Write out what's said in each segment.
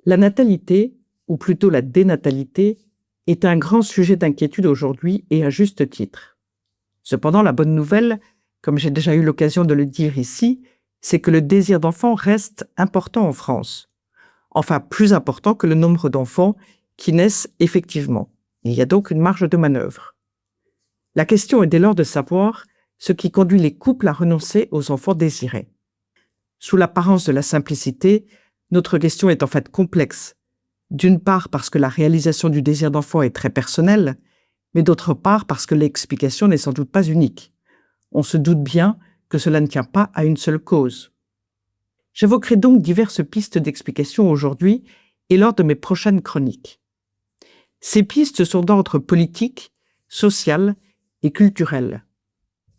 La natalité, ou plutôt la dénatalité, est un grand sujet d'inquiétude aujourd'hui et à juste titre. Cependant, la bonne nouvelle, comme j'ai déjà eu l'occasion de le dire ici, c'est que le désir d'enfant reste important en France. Enfin, plus important que le nombre d'enfants qui naissent effectivement. Il y a donc une marge de manœuvre. La question est dès lors de savoir ce qui conduit les couples à renoncer aux enfants désirés. Sous l'apparence de la simplicité, notre question est en fait complexe. D'une part parce que la réalisation du désir d'enfant est très personnelle, mais d'autre part parce que l'explication n'est sans doute pas unique. On se doute bien que cela ne tient pas à une seule cause. J'évoquerai donc diverses pistes d'explication aujourd'hui et lors de mes prochaines chroniques. Ces pistes sont d'ordre politique, social et culturel.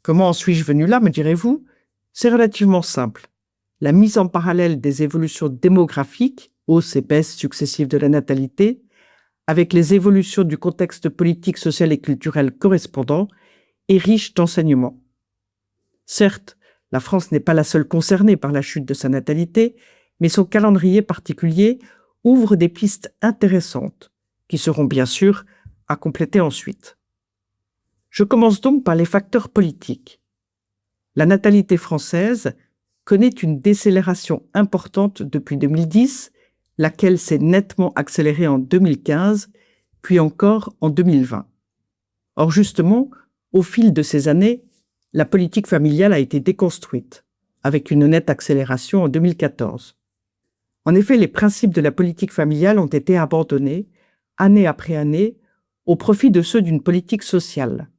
Comment en suis-je venu là, me direz-vous? C'est relativement simple. La mise en parallèle des évolutions démographiques, hausses et baisses successives de la natalité, avec les évolutions du contexte politique, social et culturel correspondant, est riche d'enseignements. Certes, la France n'est pas la seule concernée par la chute de sa natalité, mais son calendrier particulier ouvre des pistes intéressantes, qui seront bien sûr à compléter ensuite. Je commence donc par les facteurs politiques. La natalité française connaît une décélération importante depuis 2010, laquelle s'est nettement accélérée en 2015, puis encore en 2020. Or justement, au fil de ces années, la politique familiale a été déconstruite, avec une nette accélération en 2014. En effet, les principes de la politique familiale ont été abandonnés, année après année, au profit de ceux d'une politique sociale.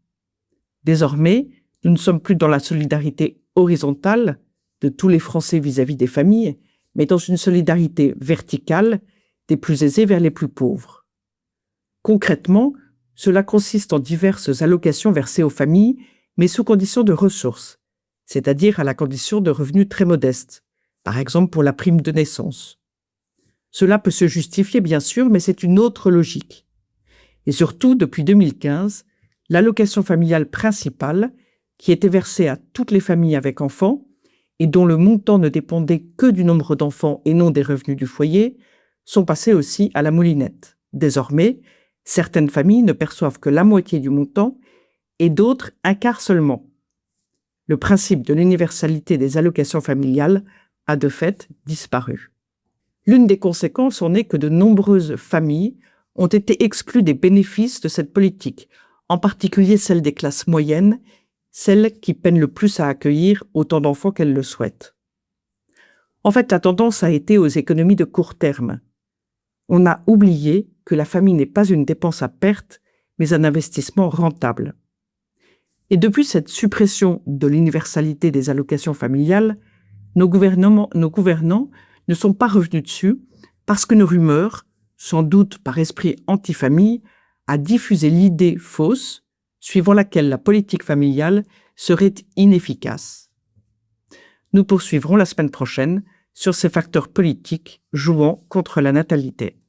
Désormais, nous ne sommes plus dans la solidarité horizontale de tous les Français vis-à-vis des familles, mais dans une solidarité verticale des plus aisés vers les plus pauvres. Concrètement, cela consiste en diverses allocations versées aux familles, mais sous condition de ressources, c'est-à-dire à la condition de revenus très modestes, par exemple pour la prime de naissance. Cela peut se justifier bien sûr, mais c'est une autre logique. Et surtout, depuis 2015, l'allocation familiale principale, qui était versée à toutes les familles avec enfants, et dont le montant ne dépendait que du nombre d'enfants et non des revenus du foyer, sont passés aussi à la moulinette. Désormais, certaines familles ne perçoivent que la moitié du montant et d'autres un quart seulement. Le principe de l'universalité des allocations familiales a de fait disparu. L'une des conséquences en est que de nombreuses familles ont été exclues des bénéfices de cette politique, en particulier celles des classes moyennes, celles qui peinent le plus à accueillir autant d'enfants qu'elles le souhaitent. En fait, la tendance a été aux économies de court terme. On a oublié que la famille n'est pas une dépense à perte, mais un investissement rentable. Et depuis cette suppression de l'universalité des allocations familiales, nos gouvernants ne sont pas revenus dessus parce qu'une rumeur, sans doute par esprit anti-famille, a diffusé l'idée fausse suivant laquelle la politique familiale serait inefficace. Nous poursuivrons la semaine prochaine sur ces facteurs politiques jouant contre la natalité.